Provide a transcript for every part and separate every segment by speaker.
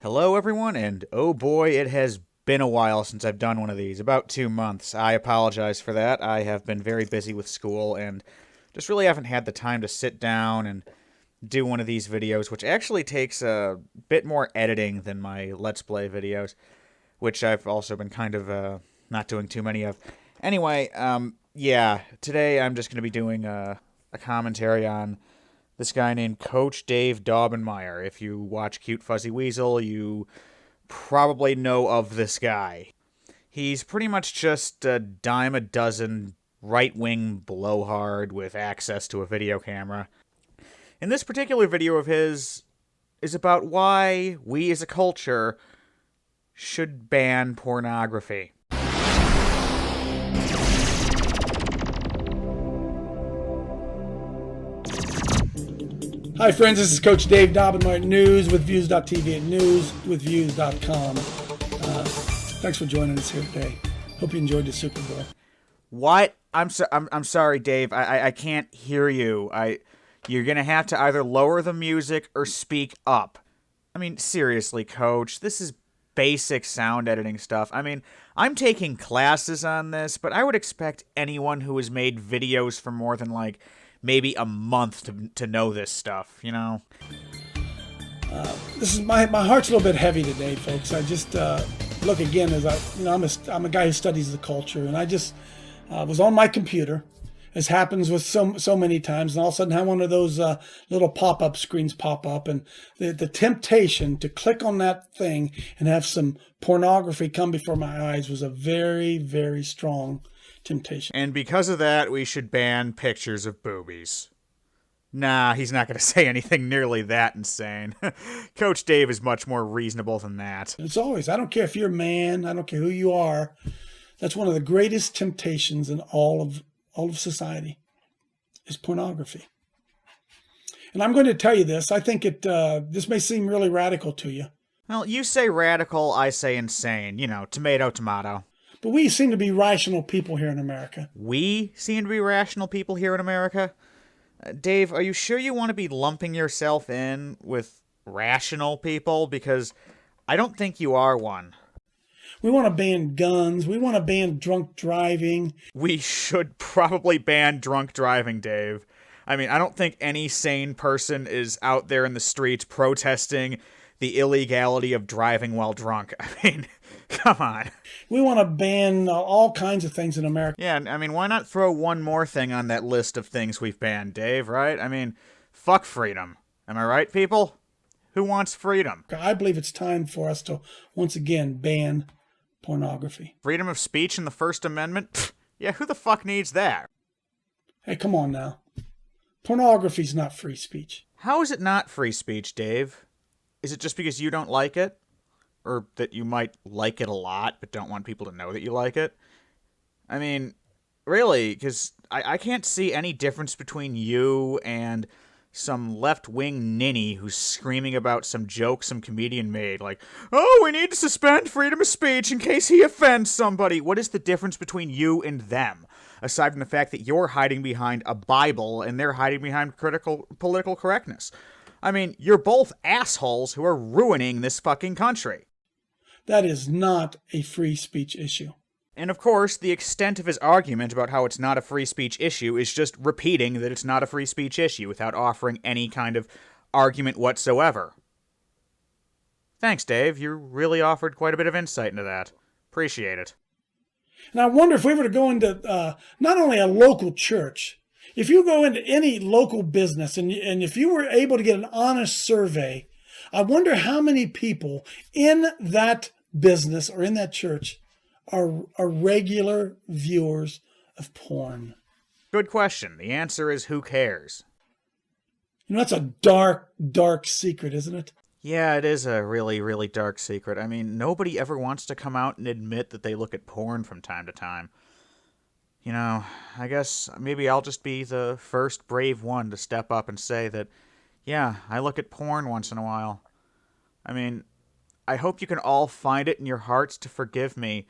Speaker 1: Hello, everyone, and oh boy, it has been a while since I've done one of these. About 2 months. I apologize for that. I have been very busy with school and just really haven't had the time to sit down and do one of these videos, which actually takes a bit more editing than my Let's Play videos, which I've also been kind of not doing too many of. Anyway, yeah, today I'm just going to be doing a commentary on this guy named Coach Dave Daubenmire. If you watch Cute Fuzzy Weasel, you probably know of this guy. He's pretty much just a dime a dozen right-wing blowhard with access to a video camera. And this particular video of his is about why we as a culture should ban pornography.
Speaker 2: Hi friends, this is Coach Dave Daubenmire, News with Views.tv and newswithviews.com. Thanks for joining us here today. Hope you enjoyed the Super Bowl.
Speaker 1: What? I'm sorry, Dave. I can't hear you. You're gonna have to either lower the music or speak up. I mean, seriously, Coach, this is basic sound editing stuff. I mean, I'm taking classes on this, but I would expect anyone who has made videos for more than maybe a month to know this stuff, you know?
Speaker 2: This is my heart's a little bit heavy today, folks. I just look again as I'm a guy who studies the culture, and I just was on my computer, as happens with so many times, and all of a sudden have one of those little pop-up screens pop up, and the temptation to click on that thing and have some pornography come before my eyes was a very, very strong temptation.
Speaker 1: And because of that, we should ban pictures of boobies. Nah, he's not going to say anything nearly that insane. Coach Dave is much more reasonable than that.
Speaker 2: It's always, I don't care if you're a man, I don't care who you are. That's one of the greatest temptations in all of society is pornography. And I'm going to tell you this. I think this may seem really radical to you.
Speaker 1: Well, you say radical, I say insane. You know, tomato, tomato.
Speaker 2: But we seem to be rational people here in America.
Speaker 1: We seem to be rational people here in America? Dave, are you sure you want to be lumping yourself in with rational people? Because I don't think you are one.
Speaker 2: We want to ban guns. We want to ban drunk driving.
Speaker 1: We should probably ban drunk driving, Dave. I mean, I don't think any sane person is out there in the streets protesting the illegality of driving while drunk. I mean, come on.
Speaker 2: We want to ban all kinds of things in America.
Speaker 1: Yeah, I mean, why not throw one more thing on that list of things we've banned, Dave, right? I mean, fuck freedom. Am I right, people? Who wants freedom?
Speaker 2: I believe it's time for us to once again ban pornography.
Speaker 1: Freedom of speech in the First Amendment? Pfft, yeah, who the fuck needs that?
Speaker 2: Hey, come on now. Pornography's not free speech.
Speaker 1: How is it not free speech, Dave? Is it just because you don't like it? Or that you might like it a lot, but don't want people to know that you like it? I mean, really, because I can't see any difference between you and some left-wing ninny who's screaming about some joke some comedian made, like, oh, we need to suspend freedom of speech in case he offends somebody. What is the difference between you and them? Aside from the fact that you're hiding behind a Bible and they're hiding behind critical political correctness. I mean, you're both assholes who are ruining this fucking country.
Speaker 2: That is not a free speech issue.
Speaker 1: And of course, the extent of his argument about how it's not a free speech issue is just repeating that it's not a free speech issue without offering any kind of argument whatsoever. Thanks, Dave. You really offered quite a bit of insight into that. Appreciate it.
Speaker 2: And I wonder if we were to go into not only a local church, if you go into any local business and if you were able to get an honest survey, I wonder how many people in that business or in that church are regular viewers of porn.
Speaker 1: Good question. The answer is who cares?
Speaker 2: You know, that's a dark, dark secret, isn't it?
Speaker 1: Yeah, it is a really, really dark secret. I mean, nobody ever wants to come out and admit that they look at porn from time to time. You know, I guess maybe I'll just be the first brave one to step up and say that, yeah, I look at porn once in a while. I mean, I hope you can all find it in your hearts to forgive me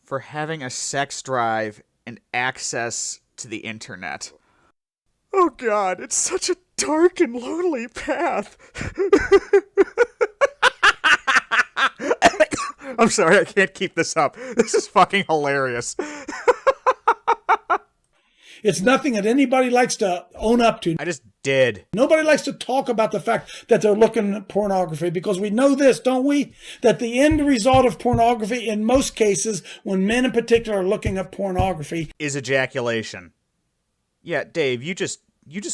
Speaker 1: for having a sex drive and access to the internet. Oh God, it's such a dark and lonely path. I'm sorry, I can't keep this up. This is fucking hilarious.
Speaker 2: It's nothing that anybody likes to own up to.
Speaker 1: I just did.
Speaker 2: Nobody likes to talk about the fact that they're looking at pornography, because we know this, don't we? That the end result of pornography, in most cases, when men in particular are looking at pornography,
Speaker 1: is ejaculation. Yeah, Dave, you just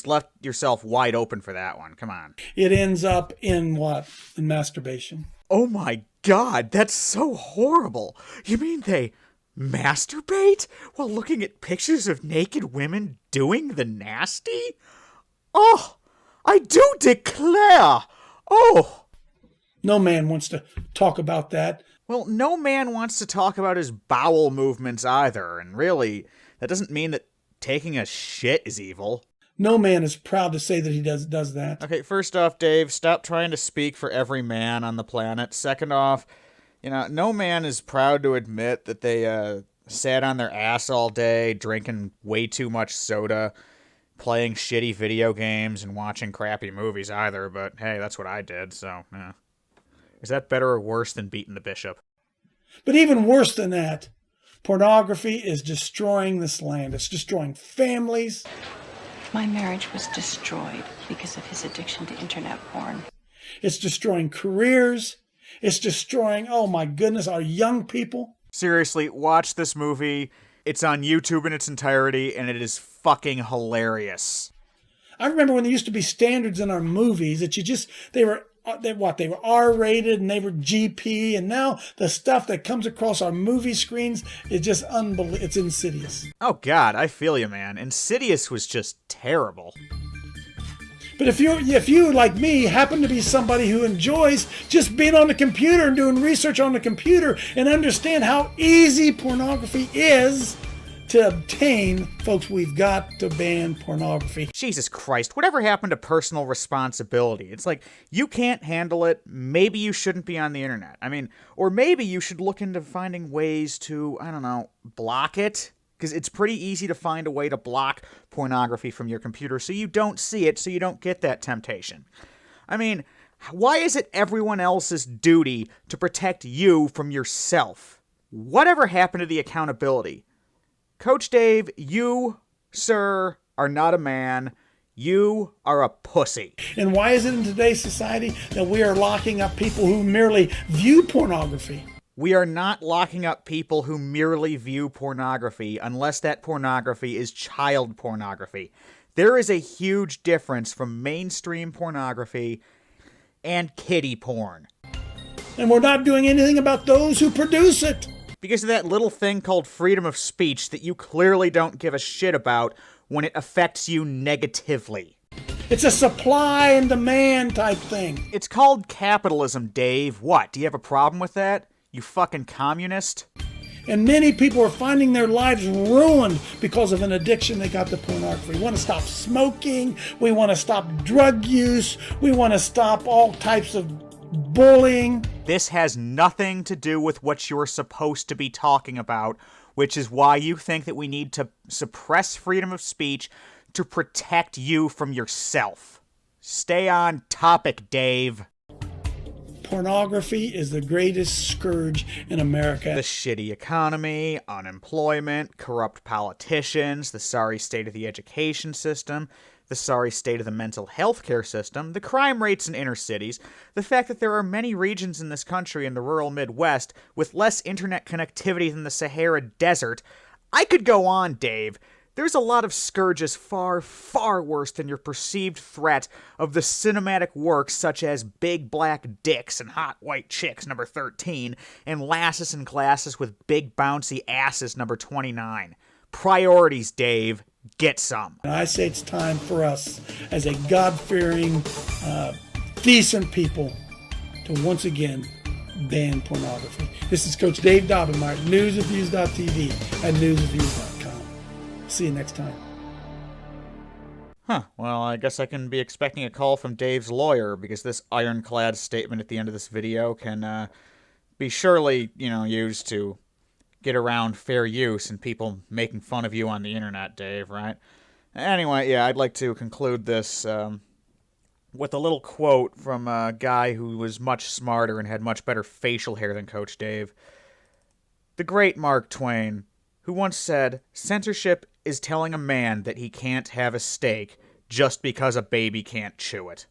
Speaker 1: left yourself wide open for that one. Come on.
Speaker 2: it ends up in what? In masturbation.
Speaker 1: Oh my God, that's so horrible. You mean they masturbate while looking at pictures of naked women doing the nasty? Oh, I do declare. Oh.
Speaker 2: No man wants to talk about that.
Speaker 1: Well, no man wants to talk about his bowel movements either, and really, that doesn't mean that taking a shit is evil.
Speaker 2: No man is proud to say that he does that.
Speaker 1: Okay, first off, Dave, stop trying to speak for every man on the planet. Second off, no man is proud to admit that they sat on their ass all day, drinking way too much soda, playing shitty video games, and watching crappy movies either, but hey, that's what I did, so, yeah. Is that better or worse than beating the bishop?
Speaker 2: But even worse than that, pornography is destroying this land. It's destroying families.
Speaker 3: My marriage was destroyed because of his addiction to internet porn.
Speaker 2: It's destroying careers. It's destroying, oh my goodness, our young people.
Speaker 1: Seriously, watch this movie. It's on YouTube in its entirety, and it is fucking hilarious.
Speaker 2: I remember when there used to be standards in our movies that they were R-rated and they were GP, and now the stuff that comes across our movie screens is just unbelievable. It's insidious.
Speaker 1: Oh God, I feel you, man. Insidious was just terrible.
Speaker 2: But if you, like me, happen to be somebody who enjoys just being on the computer and doing research on the computer and understand how easy pornography is to obtain, folks, we've got to ban pornography.
Speaker 1: Jesus Christ, whatever happened to personal responsibility? It's like, you can't handle it, maybe you shouldn't be on the internet. I mean, or maybe you should look into finding ways to, I don't know, block it? Because it's pretty easy to find a way to block pornography from your computer so you don't see it, so you don't get that temptation. I mean, why is it everyone else's duty to protect you from yourself? Whatever happened to the accountability? Coach Dave, you, sir, are not a man. You are a pussy.
Speaker 2: And why is it in today's society that we are locking up people who merely view pornography?
Speaker 1: We are not locking up people who merely view pornography unless that pornography is child pornography. There is a huge difference from mainstream pornography and kiddie porn.
Speaker 2: And we're not doing anything about those who produce it.
Speaker 1: Because of that little thing called freedom of speech that you clearly don't give a shit about when it affects you negatively.
Speaker 2: It's a supply and demand type thing.
Speaker 1: It's called capitalism, Dave. What, do you have a problem with that? You fucking communist?
Speaker 2: And many people are finding their lives ruined because of an addiction they got to pornography. We want to stop smoking. We want to stop drug use. We want to stop all types of bullying.
Speaker 1: This has nothing to do with what you're supposed to be talking about, which is why you think that we need to suppress freedom of speech to protect you from yourself. Stay on topic, Dave.
Speaker 2: Pornography is the greatest scourge in America.
Speaker 1: The shitty economy, unemployment, corrupt politicians, the sorry state of the education system, the sorry state of the mental health care system, the crime rates in inner cities, the fact that there are many regions in this country in the rural Midwest with less internet connectivity than the Sahara Desert. I could go on, Dave. There's a lot of scourges far, far worse than your perceived threat of the cinematic works such as Big Black Dicks and Hot White Chicks number 13 and Lasses and Glasses with Big Bouncy Asses number 29. Priorities, Dave. Get some.
Speaker 2: And I say it's time for us as a God-fearing, decent people to once again ban pornography. This is Coach Dave Daubenmire, newsreviews.tv and newsreviews.com. See you next time.
Speaker 1: Huh, well, I guess I can be expecting a call from Dave's lawyer, because this ironclad statement at the end of this video can be surely, used to get around fair use and people making fun of you on the internet, Dave, right? Anyway, yeah, I'd like to conclude this with a little quote from a guy who was much smarter and had much better facial hair than Coach Dave. The great Mark Twain, who once said, "Censorship is telling a man that he can't have a steak just because a baby can't chew it."